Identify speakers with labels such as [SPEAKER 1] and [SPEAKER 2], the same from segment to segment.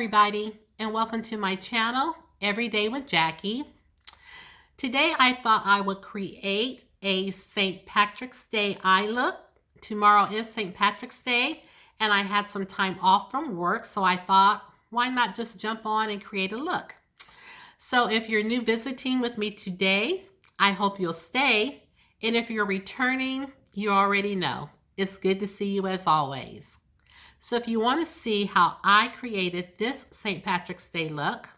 [SPEAKER 1] everybody, and welcome to my channel, Every Day with Jackie. Today I thought I would create a St. Patrick's Day eye look. Tomorrow is St. Patrick's Day, and I had some time off from work, so I thought, why not just jump on and create a look? So if you're new visiting with me today, I hope you'll stay, and if you're returning, you already know. It's good to see you as always. So if you want to see how I created this St. Patrick's Day look,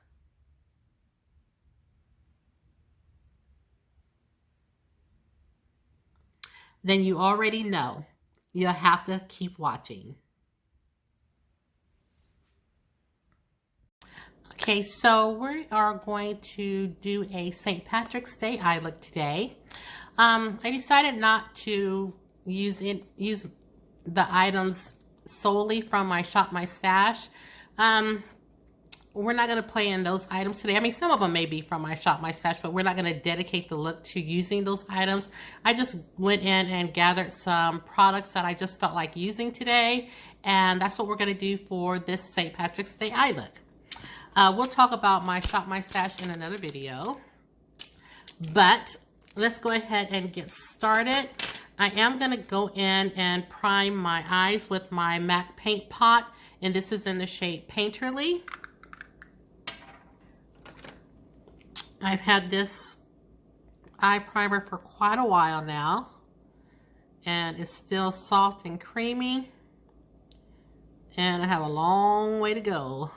[SPEAKER 1] then you already know. You'll have to keep watching. Okay, so we are going to do a St. Patrick's Day eye look today. I decided not to use the items solely from my Shop My Stash. We're not going to play in those items today. I mean, some of them may be from my Shop My Stash, but we're not going to dedicate the look to using those items. I just went in and gathered some products that I just felt like using today, and that's what we're going to do for this St. Patrick's Day eye look. We'll talk about my Shop My Stash in another video, but let's go ahead and get started. I am going to go in and prime my eyes with my MAC paint pot, and this is in the shade Painterly. I've had this eye primer for quite a while now, and it's still soft and creamy, and I have a long way to go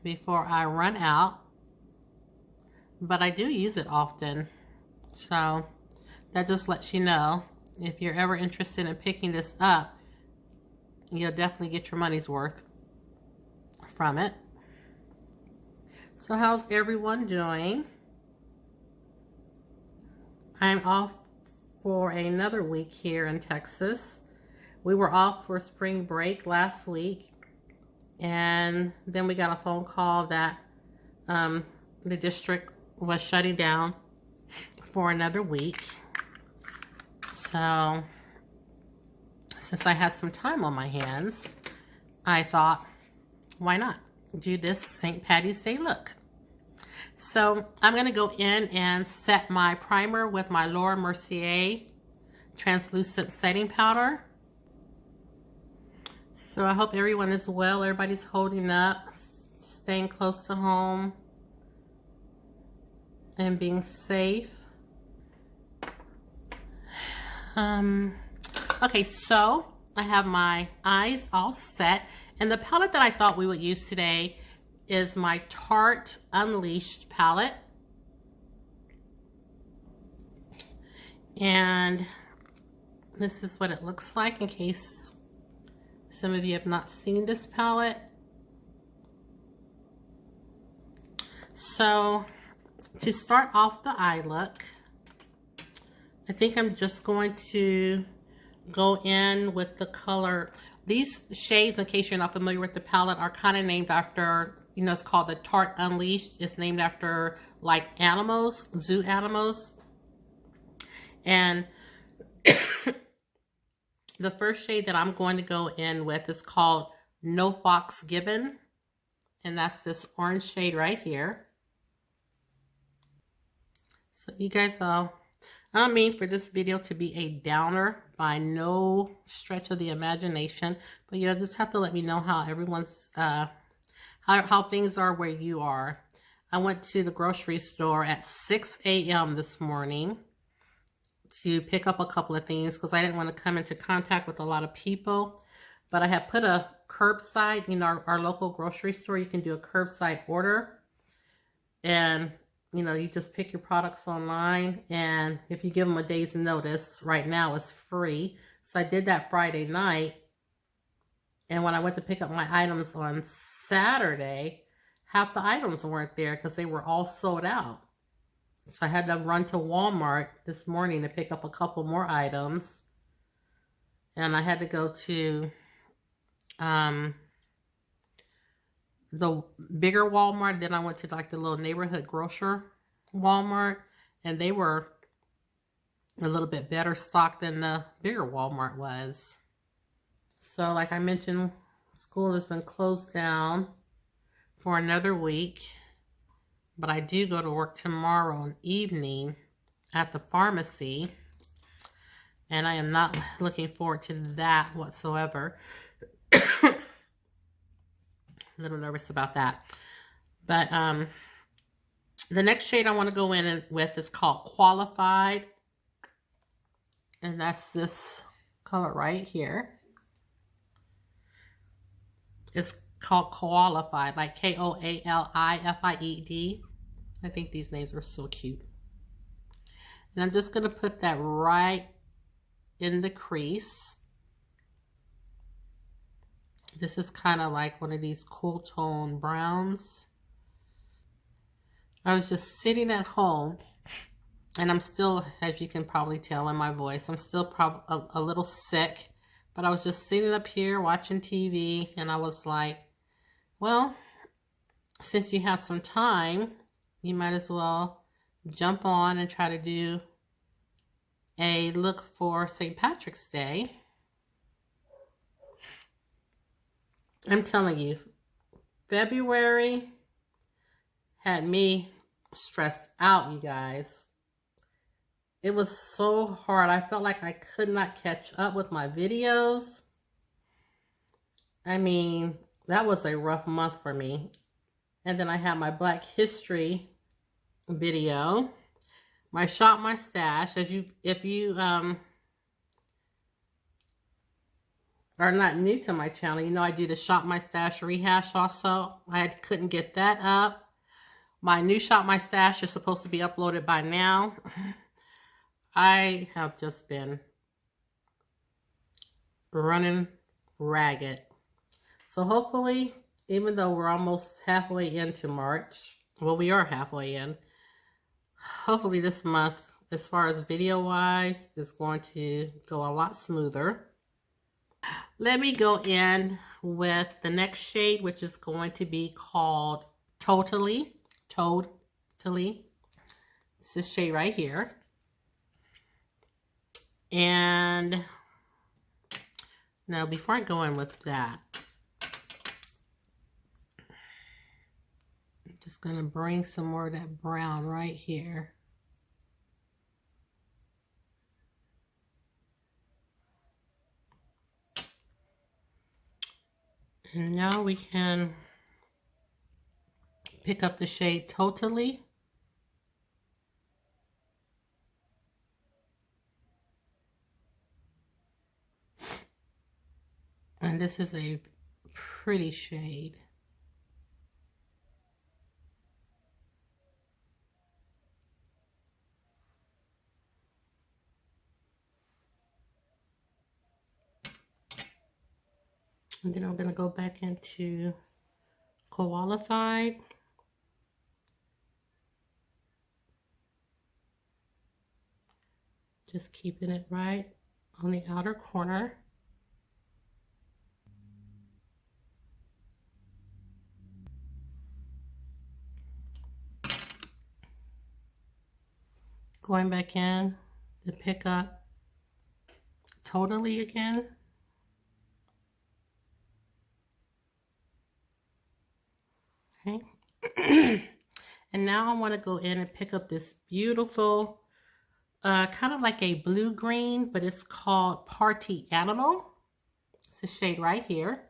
[SPEAKER 1] before I run out, but I do use it often, so that just lets you know, if you're ever interested in picking this up, you'll definitely get your money's worth from it. So how's everyone doing? I'm off for another week here in Texas. We were off for spring break last week, and then we got a phone call that the district was shutting down for another week. So, since I had some time on my hands, I thought, why not do this St. Patty's Day look? So, I'm going to go in and set my primer with my Laura Mercier translucent setting powder. So, I hope everyone is well. Everybody's holding up, staying close to home, and being safe. Okay, so I have my eyes all set, and the palette that I thought we would use today is my Tarte Unleashed palette. And this is what it looks like in case some of you have not seen this palette. So to start off the eye look, I think I'm just going to go in with the color. These shades, in case you're not familiar with the palette, are kind of named after, you know, it's called the Tarte Unleashed. It's named after like animals, zoo animals. And the first shade that I'm going to go in with is called No Fox Given. And that's this orange shade right here. So you guys all, I don't mean for this video to be a downer by no stretch of the imagination, but you know, just have to let me know how everyone's, how things are where you are. I went to the grocery store at 6 a.m. this morning to pick up a couple of things because I didn't want to come into contact with a lot of people, but I had put a curbside, you know, our local grocery store, you can do a curbside order, and you know, you just pick your products online, and if you give them a day's notice, right now it's free. So I did that Friday night, and when I went to pick up my items on Saturday, half the items weren't there because they were all sold out. So I had to run to Walmart this morning to pick up a couple more items, and I had to go to the bigger Walmart. Then I went to like the little neighborhood grocer Walmart, and they were a little bit better stocked than the bigger Walmart was. So like I mentioned, school has been closed down for another week, but I do go to work tomorrow evening at the pharmacy, and I am not looking forward to that whatsoever. A little nervous about that. But the next shade I want to go in with is called Qualified, and that's this color right here. It's called Qualified, like Koalified. I think these names are so cute. And I'm just going to put that right in the crease. This is kind of like one of these cool tone browns. I was just sitting at home, and I'm still, as you can probably tell in my voice, I'm still a little sick. But I was just sitting up here watching TV, and I was like, well, since you have some time, you might as well jump on and try to do a look for St. Patrick's Day. I'm telling you, February had me stressed out, you guys. It was so hard. I felt like I could not catch up with my videos. I mean, that was a rough month for me. And then I had my Black History video, my Shop My Stash. If you are not new to my channel, you know I do the Shop My Stash rehash also. I couldn't get that up. My new Shop My Stash is supposed to be uploaded by now. I have just been running ragged. So hopefully, even though we're almost halfway into March, well, we are halfway in, hopefully this month, as far as video-wise, is going to go a lot smoother. Let me go in with the next shade, which is going to be called Totally. It's this shade right here. And now, before I go in with that, I'm just going to bring some more of that brown right here. And now we can pick up the shade Totally. And this is a pretty shade. And then I'm going to go back into Qualified. Just keeping it right on the outer corner. Going back in to pick up Totally again. Okay. And now I want to go in and pick up this beautiful, kind of like a blue-green, but it's called Party Animal. It's a shade right here.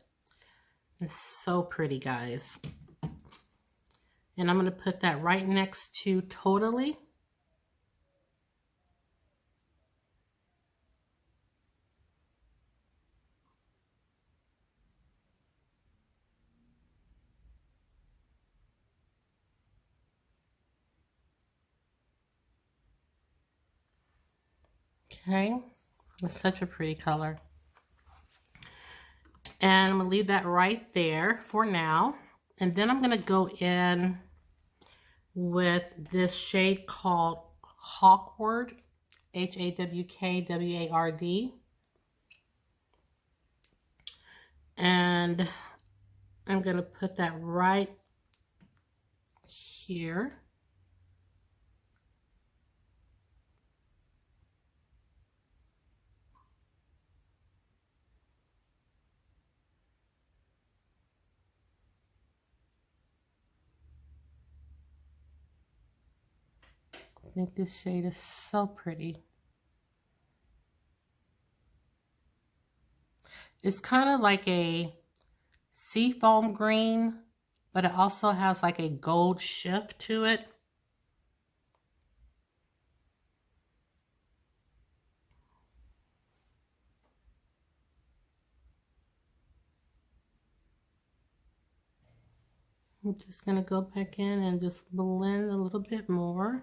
[SPEAKER 1] It's so pretty, guys. And I'm going to put that right next to Totally. Okay, it's such a pretty color. And I'm going to leave that right there for now. And then I'm going to go in with this shade called Hawkward, Hawkward. And I'm going to put that right here. think this shade is so pretty. It's kind of like a seafoam green, but it also has like a gold shift to it. I'm just going to go back in and just blend a little bit more.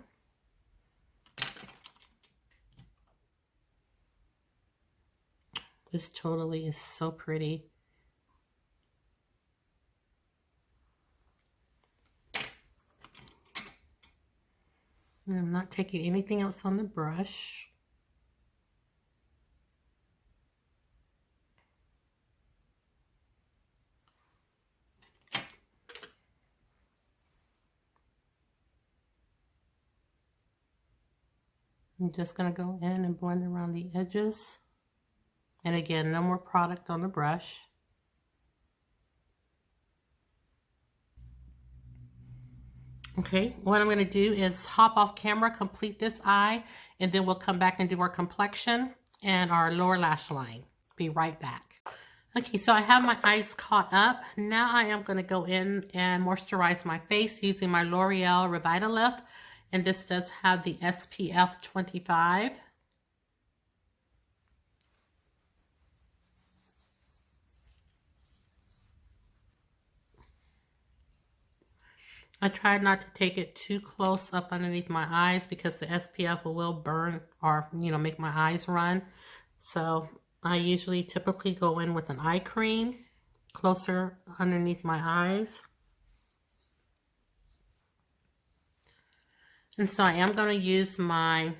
[SPEAKER 1] This totally is so pretty. And I'm not taking anything else on the brush. I'm just going to go in and blend around the edges. And again, no more product on the brush. Okay, what I'm going to do is hop off camera, complete this eye, and then we'll come back and do our complexion and our lower lash line. Be right back. Okay, so I have my eyes caught up. Now I am going to go in and moisturize my face using my L'Oreal Revitalift. And this does have the SPF 25. I tried not to take it too close up underneath my eyes because the SPF will burn or, make my eyes run. So I usually typically go in with an eye cream closer underneath my eyes. And so I am going to use my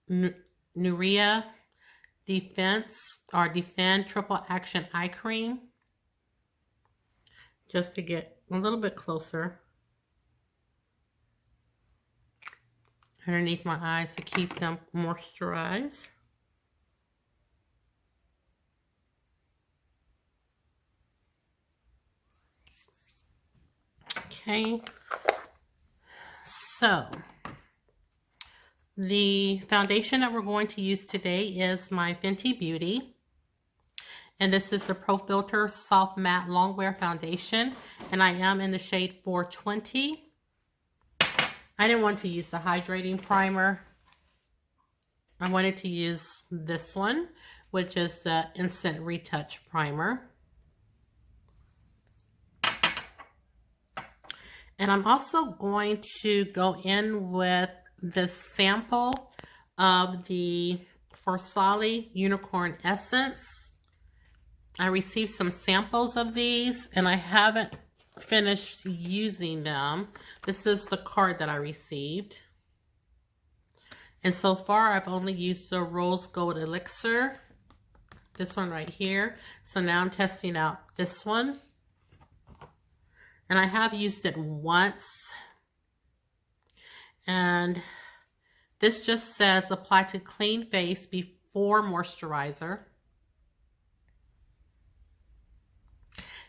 [SPEAKER 1] Juvia Defend Triple Action Eye Cream just to get a little bit closer underneath my eyes to keep them moisturized. Okay. So, the foundation that we're going to use today is my Fenty Beauty. And this is the Pro Filt'r Soft Matte Longwear Foundation. And I am in the shade 420. I didn't want to use the hydrating primer. I wanted to use this one, which is the Instant Retouch Primer. And I'm also going to go in with the sample of the Forsali Unicorn Essence. I received some samples of these and I haven't finished using them. This is the card that I received. And so far I've only used the Rose Gold Elixir, this one right here. So now I'm testing out this one. And I have used it once. And this just says apply to clean face before moisturizer.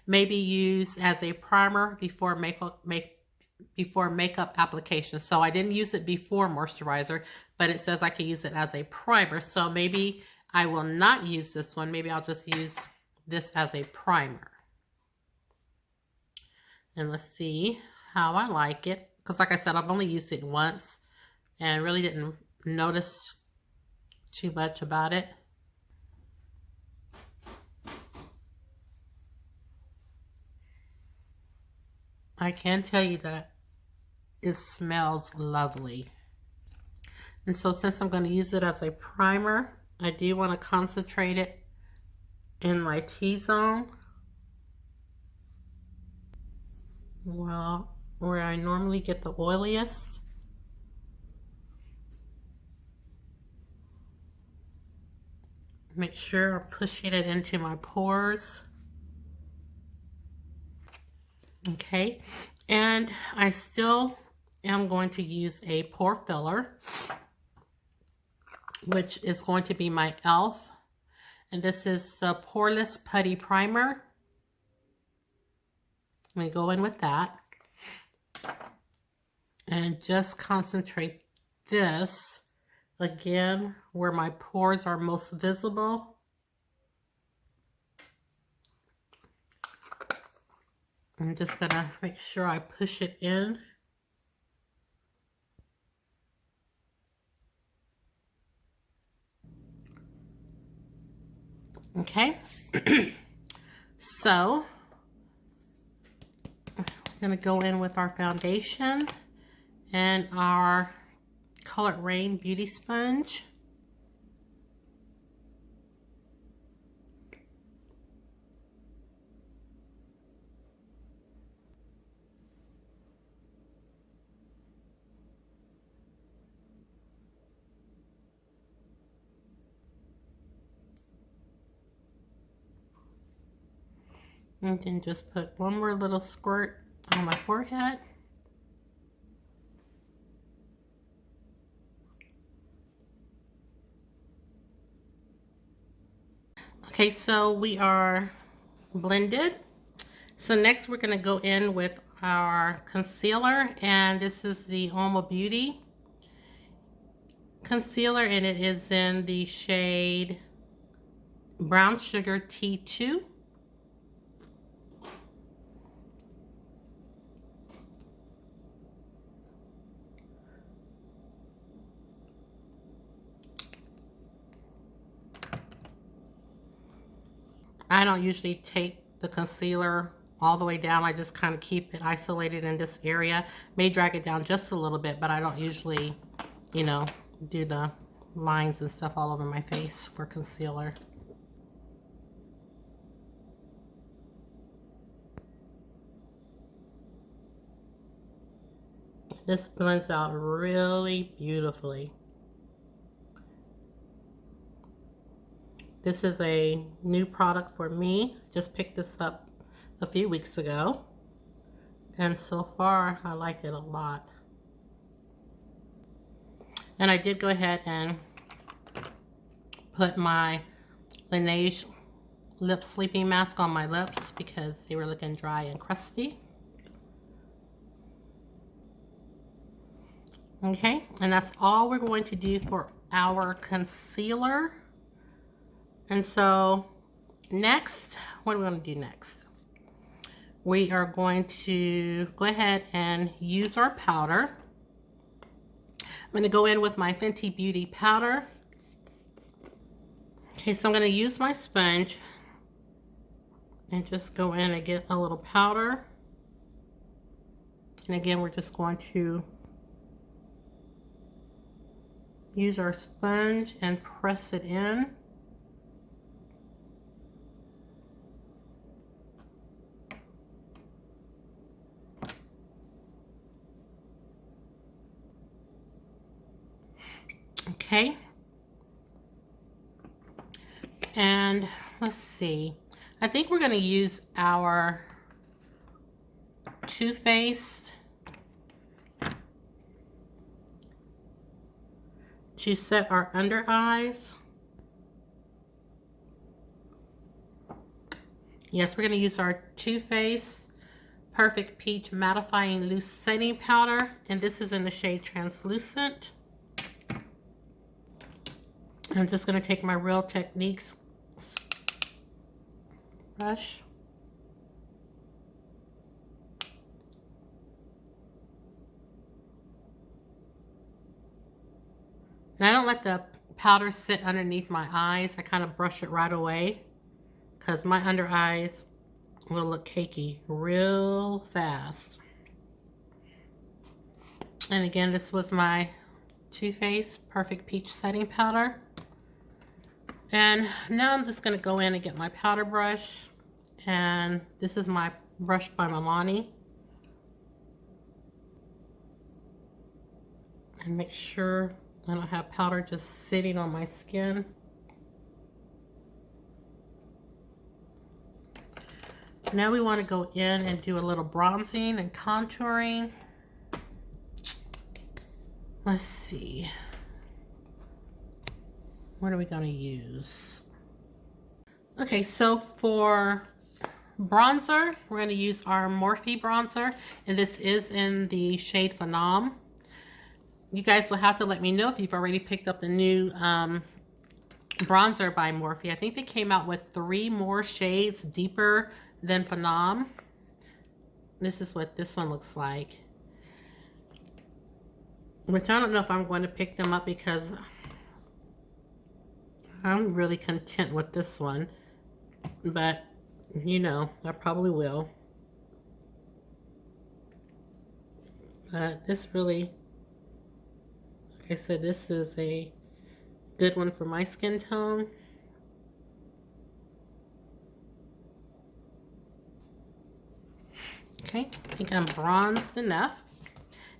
[SPEAKER 1] Maybe use as a primer before makeup application. So I didn't use it before moisturizer, but it says I can use it as a primer. So maybe I will not use this one. Maybe I'll just use this as a primer. And let's see how I like it. Because like I said, I've only used it once and really didn't notice too much about it. I can tell you that it smells lovely. And so since I'm going to use it as a primer, I do want to concentrate it in my T-zone. Well, where I normally get the oiliest. Make sure I'm pushing it into my pores. Okay, and I still am going to use a pore filler, which is going to be my e.l.f. And this is the Poreless Putty Primer. Let me go in with that and just concentrate this, again, where my pores are most visible. I'm just gonna make sure I push it in. Okay, so I'm gonna go in with our foundation and our Colored Rain Beauty Sponge. And then just put one more little squirt on my forehead. Okay, so we are blended. So next we're going to go in with our concealer, and this is the Alma Beauty concealer, and it is in the shade Brown Sugar T2. I don't usually take the concealer all the way down. I just kind of keep it isolated in this area. May drag it down just a little bit, but I don't usually, you know, do the lines and stuff all over my face for concealer. This blends out really beautifully. This is a new product for me. Just picked this up a few weeks ago, and so far I like it a lot. And I did go ahead and put my Laneige lip sleeping mask on my lips because they were looking dry and crusty. Okay, and that's all we're going to do for our concealer. And so next, what are we going to do next? We are going to go ahead and use our powder. I'm going to go in with my Fenty Beauty powder. Okay, so I'm going to use my sponge and just go in and get a little powder. And again, we're just going to use our sponge and press it in. Okay, and let's see, I think we're going to use our Too Faced to set our under eyes. Yes, we're going to use our Too Faced Perfect Peach Mattifying Loose Setting Powder, and this is in the shade Translucent. I'm just going to take my Real Techniques brush. And I don't let the powder sit underneath my eyes. I kind of brush it right away because my under eyes will look cakey real fast. And again, this was my Too Faced Perfect Peach Setting Powder. And now I'm just going to go in and get my powder brush. And this is my brush by Milani. And make sure I don't have powder just sitting on my skin. Now we want to go in and do a little bronzing and contouring. Let's see. What are we going to use? Okay, so for bronzer, we're going to use our Morphe bronzer, and this is in the shade Phenom. you guys will have to let me know if you've already picked up the new bronzer by Morphe. I think they came out with 3 more shades deeper than Phenom. This is what this one looks like. Which I don't know if I'm going to pick them up because I'm really content with this one. But, you know, I probably will. But this really, like I said, this is a good one for my skin tone. Okay, I think I'm bronzed enough.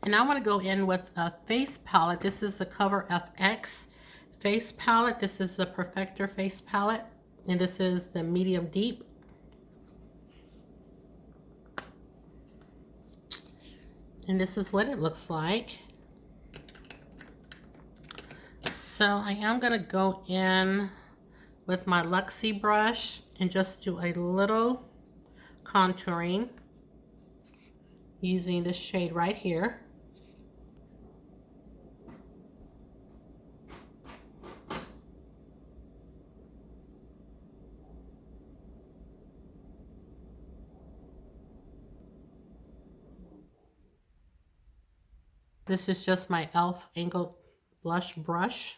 [SPEAKER 1] And I want to go in with a face palette. This is the Cover FX face palette. This is the Perfector face palette. And this is the medium deep. And this is what it looks like. So I am going to go in with my Luxie brush and just do a little contouring using this shade right here. This is just my e.l.f. angled blush brush.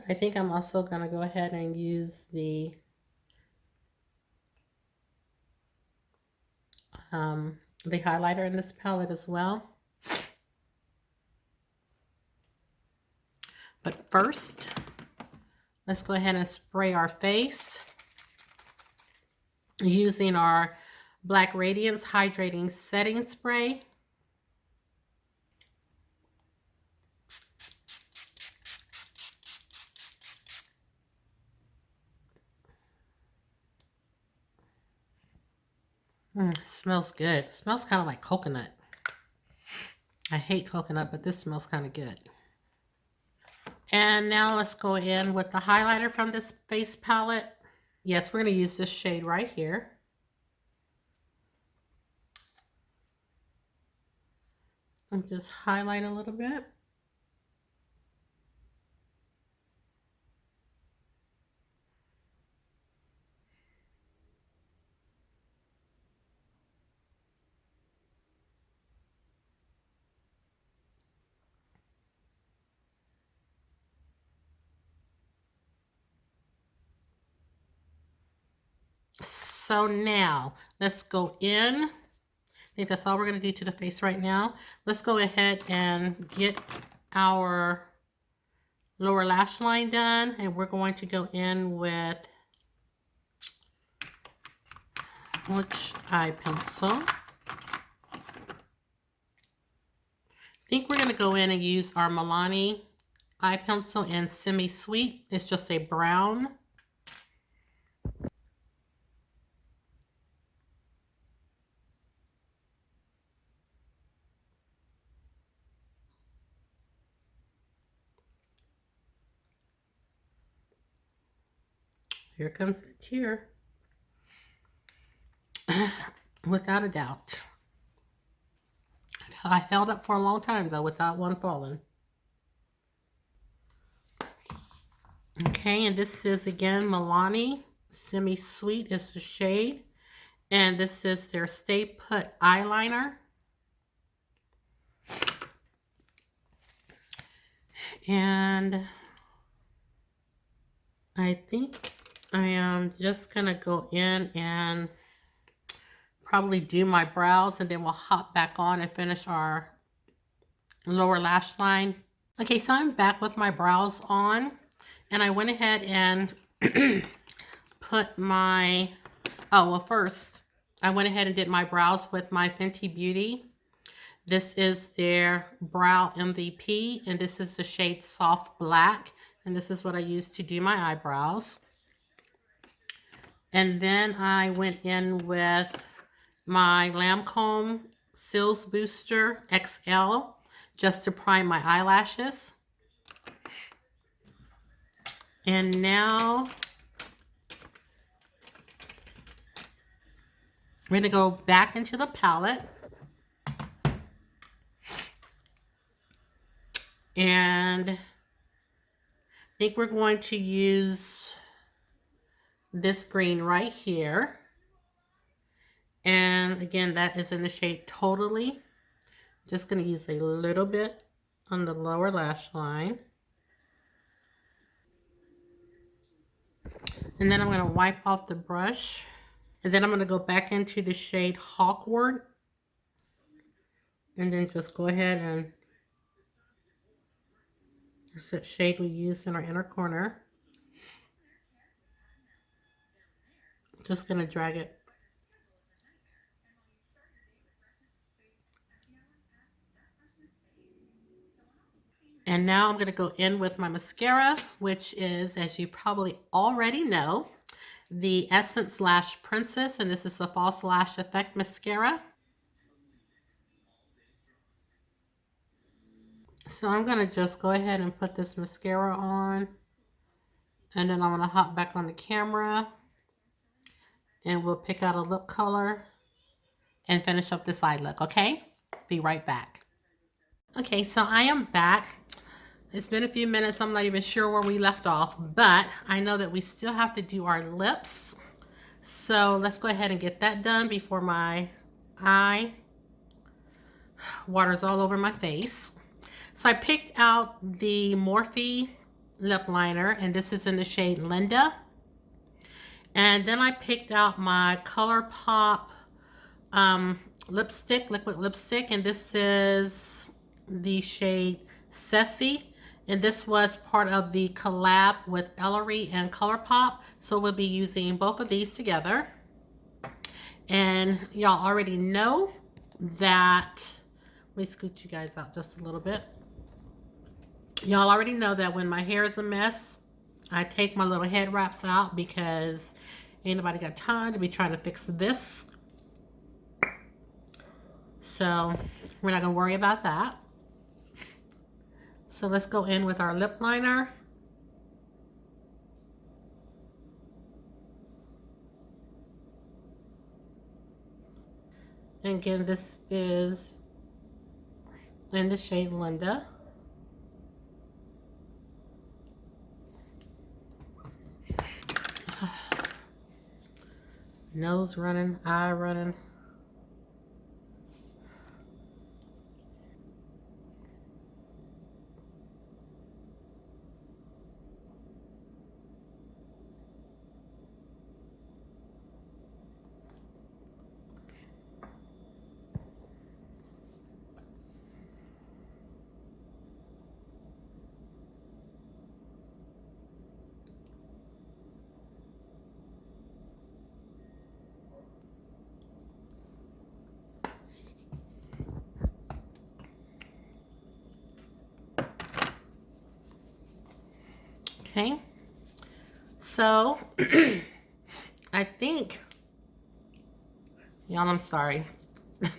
[SPEAKER 1] I think I'm also going to go ahead and use the highlighter in this palette as well. But first, let's go ahead and spray our face using our Black Radiance Hydrating Setting Spray. Smells good. It smells kind of like coconut. I hate coconut, but this smells kind of good. And now let's go in with the highlighter from this face palette. Yes, we're going to use this shade right here. And just highlight a little bit. So now let's go in. I think that's all we're going to do to the face right now. Let's go ahead and get our lower lash line done. And we're going to go in with which eye pencil? I think we're going to go in and use our Milani eye pencil in Semi Sweet. It's just a brown. Here comes a tear. Without a doubt. I held up for a long time though without one falling. Okay, and this is again Milani Semi Sweet is the shade. And this is their Stay Put eyeliner. And I think I am just going to go in and probably do my brows, and then we'll hop back on and finish our lower lash line. Okay, so I'm back with my brows on, and I went ahead and put my, first I went ahead and did my brows with my Fenty Beauty. This is their Brow MVP, and this is the shade Soft Black, and this is what I use to do my eyebrows. And then I went in with my Lancome Cils Booster XL just to prime my eyelashes. And now We're gonna go back into the palette. And I think we're going to use this green right here. And again, that is in the shade Totally. Just going to use a little bit on the lower lash line. And then I'm going to wipe off the brush. And then I'm going to go back into the shade Hawkward. And then just go ahead and this is the shade we used in our inner corner. Just going to drag it. And now I'm going to go in with my mascara, which is, as you probably already know, the Essence Lash Princess. And this is the False Lash Effect Mascara. So I'm going to just go ahead and put this mascara on. And then I'm going to hop back on the camera. And we'll pick out a lip color and finish up this eye look, okay? Be right back. Okay, so I am back. It's been a few minutes. I'm not even sure where we left off, but I know that we still have to do our lips. So let's go ahead and get that done before my eye waters all over my face. So I picked out the Morphe lip liner, and this is in the shade Linda. And then I picked out my ColourPop lipstick, liquid lipstick, and this is the shade Ceci. And this was part of the collab with Ellery and ColourPop. So we'll be using both of these together. And y'all already know that, let me scoot you guys out just a little bit. Y'all already know that when my hair is a mess, I take my little head wraps out because ain't nobody got time to be trying to fix this. So we're not gonna worry about that. So let's go in with our lip liner. And again, this is in the shade Linda. Nose running, eye running. Okay, so I think, y'all, I'm sorry.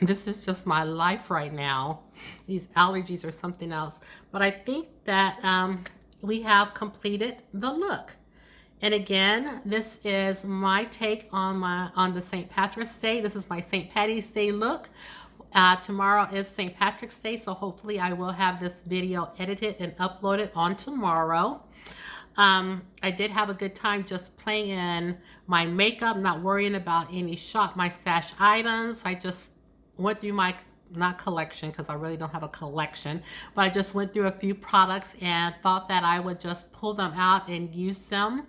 [SPEAKER 1] This is just my life right now. These allergies are something else. But I think that we have completed the look. And again, this is my take on the St. Patrick's Day. This is my St. Patty's Day look. Tomorrow is St. Patrick's Day, so hopefully I will have this video edited and uploaded on tomorrow. I did have a good time just playing in my makeup, not worrying about any Shop My Stash items. I just went through my, not collection, because I really don't have a collection, but I just went through a few products and thought that I would just pull them out and use them.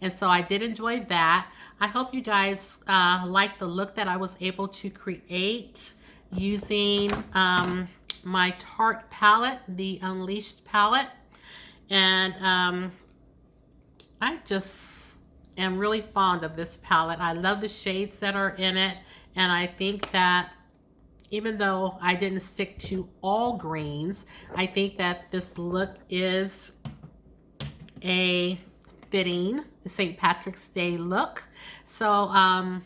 [SPEAKER 1] And so I did enjoy that. I hope you guys like the look that I was able to create using my Tarte palette, the Unleashed palette. And I just am really fond of this palette. I love the shades that are in it. And I think that even though I didn't stick to all greens, I think that this look is a fitting St. Patrick's Day look. So,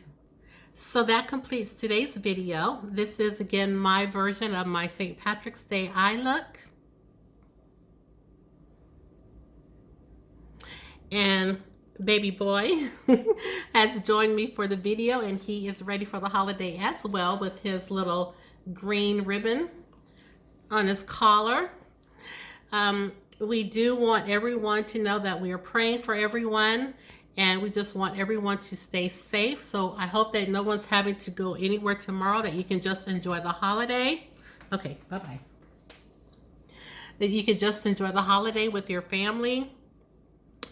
[SPEAKER 1] so that completes today's video. This is again my version of my St. Patrick's Day eye look. And baby boy has joined me for the video, and he is ready for the holiday as well with his little green ribbon on his collar. We do want everyone to know that we are praying for everyone, and we just want everyone to stay safe. So I hope that no one's having to go anywhere tomorrow, that you can just enjoy the holiday. Okay, bye-bye. That you can just enjoy the holiday with your family.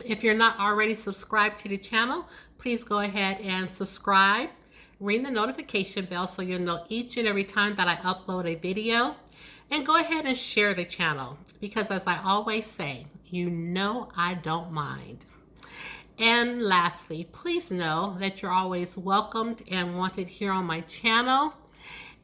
[SPEAKER 1] If you're not already subscribed to the channel, please go ahead and subscribe. Ring the notification bell so you'll know each and every time that I upload a video. And go ahead and share the channel, because as I always say, you know I don't mind. And lastly, please know that you're always welcomed and wanted here on my channel.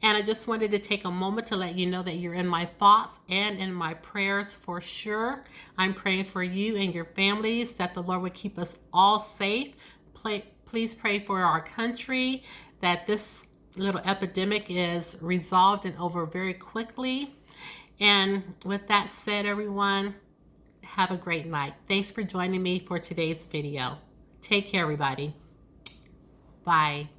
[SPEAKER 1] And I just wanted to take a moment to let you know that you're in my thoughts and in my prayers for sure. I'm praying for you and your families, that the Lord would keep us all safe. Please pray for our country, that this little epidemic is resolved and over very quickly. And with that said, everyone, have a great night. Thanks for joining me for today's video. Take care, everybody. Bye.